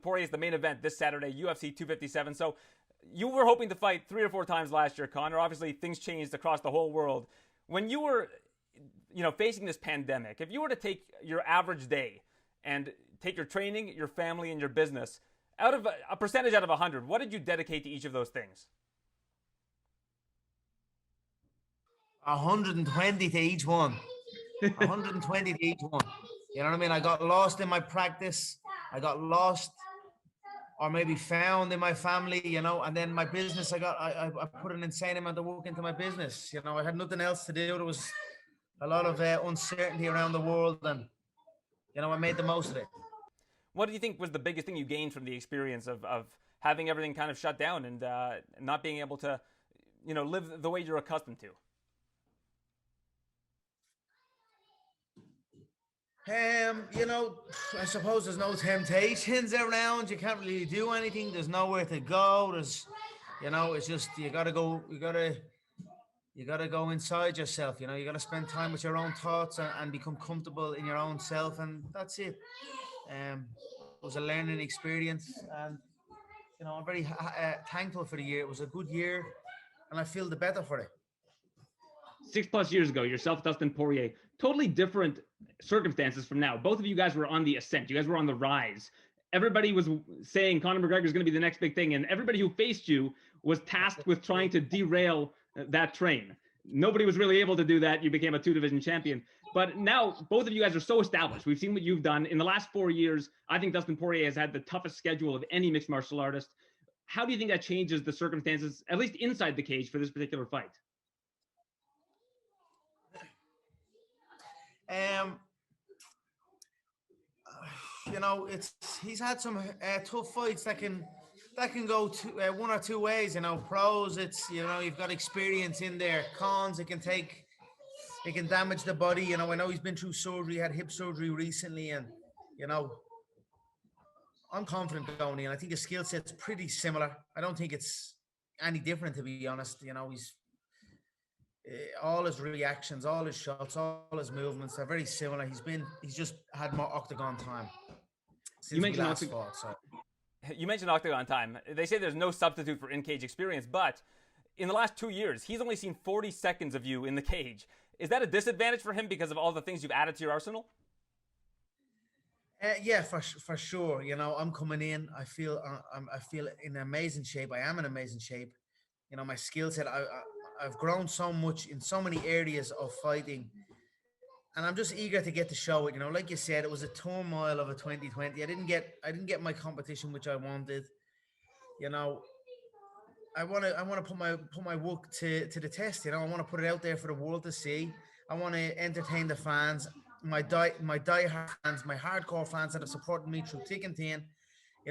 Poirier is the main event this Saturday, UFC 257. So you were hoping to fight 3 or 4 times last year, Conor. Obviously, things changed across the whole world. When you were, facing this pandemic, if you were to take your average day and take your training, your family, and your business out of a percentage out of 100, what did you dedicate to each of those things? 120 to each one. 120 to each one. You know what I mean? I got lost in my practice. I got lost or maybe found in my family, and then my business, I put an insane amount of work into my business. I had nothing else to do. There was a lot of uncertainty around the world, and, I made the most of it. What do you think was the biggest thing you gained from the experience of having everything kind of shut down and not being able to, live the way you're accustomed to? I suppose there's no temptations around. You can't really do anything. There's nowhere to go. It's just you gotta go. You gotta go inside yourself. You gotta spend time with your own thoughts and become comfortable in your own self, and that's it. It was a learning experience, and I'm very thankful for the year. It was a good year, and I feel the better for it. 6+ years ago, yourself, Dustin Poirier, totally different circumstances from now. Both of you guys were on the ascent. You guys were on the rise. Everybody was saying Conor McGregor is going to be the next big thing, and everybody who faced you was tasked with trying to derail that train. Nobody was really able to do that. You became a 2-division champion. But now both of you guys are so established. We've seen what you've done. In the last 4 years, I think Dustin Poirier has had the toughest schedule of any mixed martial artist. How do you think that changes the circumstances, at least inside the cage, for this particular fight? Um, he's had some tough fights that can go one or two ways. Pros, it's you've got experience in there. Cons, it can damage the body. I know he's been through surgery, had hip surgery recently, and you know I'm confident going in. I think his skill set's pretty similar. I don't think it's any different, to be honest. He's all his reactions, all his shots, all his movements are very similar. He's just had more octagon time You since we mentioned last fought. So You mentioned octagon time. They say there's no substitute for in-cage experience, but in the last 2 years, he's only seen 40 seconds of you in the cage. Is that a disadvantage for him because of all the things you've added to your arsenal? yeah, for sure. I'm coming in. I feel in amazing shape. I am in amazing shape. My skill set. I've grown so much in so many areas of fighting, and I'm just eager to get to show it. Like you said, it was a turmoil of a 2020. I didn't get my competition which I wanted. You know, I want to put my work to the test. I want to put it out there for the world to see. I want to entertain the fans, my die-hard fans, my hardcore fans that have supported me through thick and thin.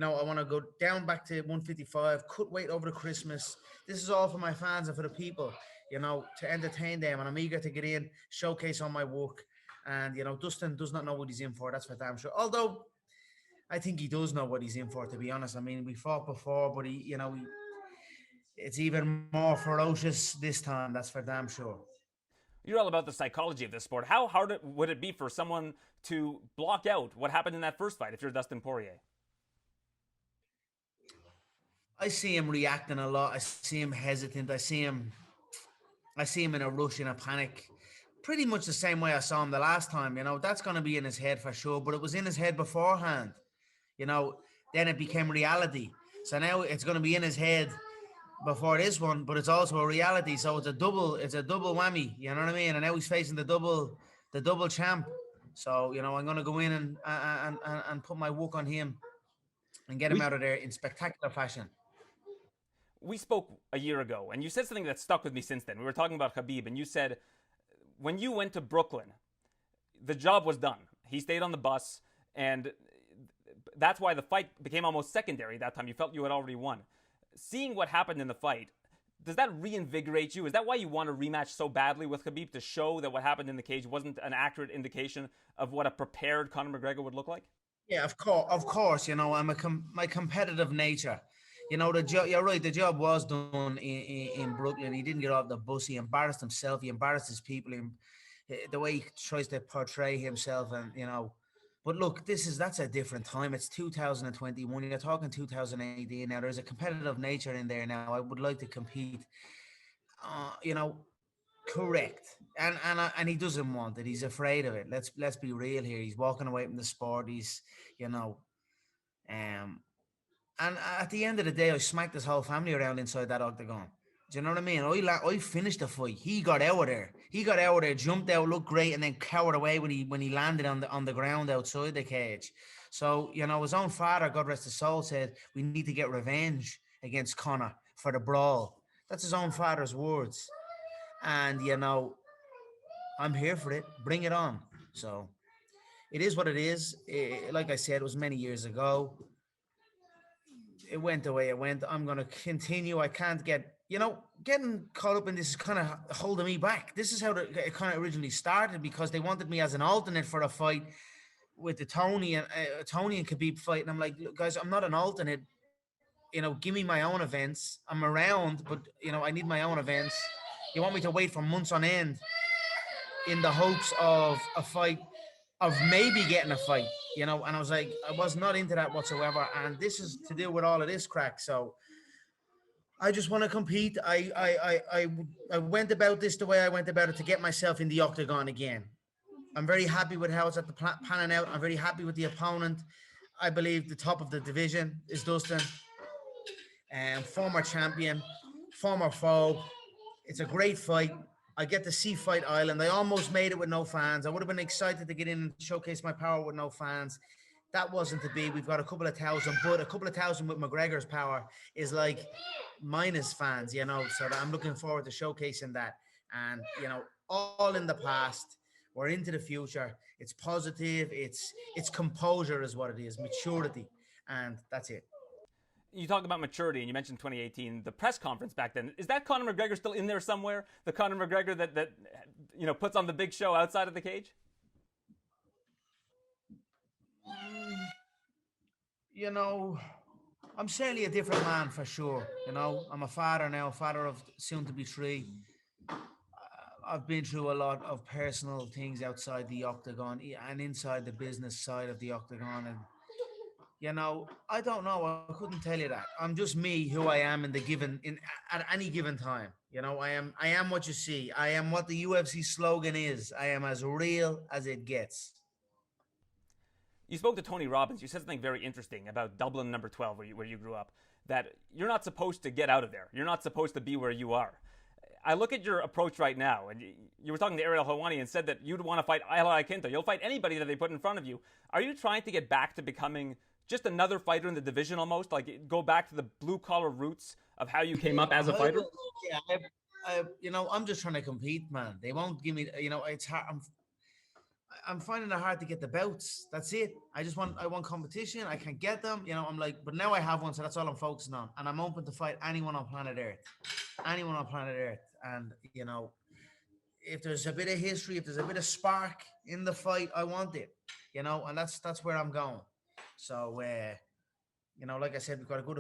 I want to go down back to 155, cut weight over the Christmas. This is all for my fans and for the people, to entertain them. And I'm eager to get in, showcase all my work. And, Dustin does not know what he's in for. That's for damn sure. Although I think he does know what he's in for, to be honest. I mean, we fought before, but it's even more ferocious this time. That's for damn sure. You're all about the psychology of this sport. How hard would it be for someone to block out what happened in that first fight if you're Dustin Poirier? I see him reacting a lot. I see him hesitant. I see him in a rush, in a panic. Pretty much the same way I saw him the last time. That's going to be in his head for sure. But it was in his head beforehand. You know, then it became reality. So now it's going to be in his head before this one, but it's also a reality. So it's a double whammy. You know what I mean? And now he's facing the double champ. So I'm going to go in and put my work on him and get him We out of there in spectacular fashion. We spoke a year ago, and you said something that stuck with me since then. We were talking about Khabib, and you said when you went to Brooklyn, the job was done. He stayed on the bus, and that's why the fight became almost secondary that time. You felt you had already won. Seeing what happened in the fight, does that reinvigorate you? Is that why you want to rematch so badly with Khabib, to show that what happened in the cage wasn't an accurate indication of what a prepared Conor McGregor would look like? Yeah, of course. I'm my competitive nature. You're right. The job was done in Brooklyn. He didn't get off the bus. He embarrassed himself. He embarrassed his people. The way he tries to portray himself, and But look, that's a different time. It's 2021. You're talking 2018 now. There's a competitive nature in there now. I would like to compete. You know, correct. And he doesn't want it. He's afraid of it. Let's be real here. He's walking away from the sport. He's, you know, um, and at the end of the day, I smacked his whole family around inside that octagon. Do you know what I mean? I finished the fight. He got out of there. He got out of there, jumped out, looked great, and then cowered away when he landed on the ground outside the cage. So, you know, his own father, God rest his soul, said we need to get revenge against Conor for the brawl. That's his own father's words. And you know, I'm here for it. Bring it on. So it is what it is. Like I said, it was many years ago. It went the way it went. I'm going to continue. I can't get, you know, getting caught up in this is kind of holding me back. This is how it kind of originally started because they wanted me as an alternate for a fight with the Tony and Khabib fight. And I'm like, look, guys, I'm not an alternate. You know, give me my own events. I'm around, but, you know, I need my own events. You want me to wait for months on end in the hopes of a fight, of maybe getting a fight, you know. And I was like, I was not into that whatsoever. And this is to deal with all of this crack. So I just want to compete. I went about this the way I went about it to get myself in the octagon again. I'm very happy with how it's at the panning out. I'm very happy with the opponent. I believe the top of the division is Dustin, and former champion, former foe. It's a great fight. I get to see Fight Island. I almost made it with no fans. I would have been excited to get in and showcase my power with no fans. That wasn't to be. We've got a couple of thousand, but a couple of thousand with McGregor's power is like minus fans, you know. So I'm looking forward to showcasing that. And, you know, all in the past. We're into the future. It's positive. It's composure is what it is, maturity. And that's it. You talk about maturity, and you mentioned 2018, the press conference back then. Is that Conor McGregor still in there somewhere? The Conor McGregor that you know puts on the big show outside of the cage? You know, I'm certainly a different man for sure. You know, I'm a father now, father of soon to be three. I've been through a lot of personal things outside the octagon and inside the business side of the octagon. And, you know, I don't know. I couldn't tell you that. I'm just me, who I am in the given, in at any given time. You know, I am what you see. I am what the UFC slogan is. I am as real as it gets. You spoke to Tony Robbins. You said something very interesting about Dublin number 12, where you grew up, that you're not supposed to get out of there. You're not supposed to be where you are. I look at your approach right now, and you were talking to Ariel Helwani and said that you'd want to fight Ayla Quinto. You'll fight anybody that they put in front of you. Are you trying to get back to becoming just another fighter in the division almost? Like, go back to the blue-collar roots of how you came up as a fighter? Yeah, you know, I'm just trying to compete, man. They won't give me, you know, it's hard. I'm finding it hard to get the bouts. That's it. I want competition. I can get them. You know, I'm like, but now I have one, so that's all I'm focusing on. And I'm open to fight anyone on planet Earth. Anyone on planet Earth. And, you know, if there's a bit of history, if there's a bit of spark in the fight, I want it. You know, and that's where I'm going. So you know, like I said, we've got a good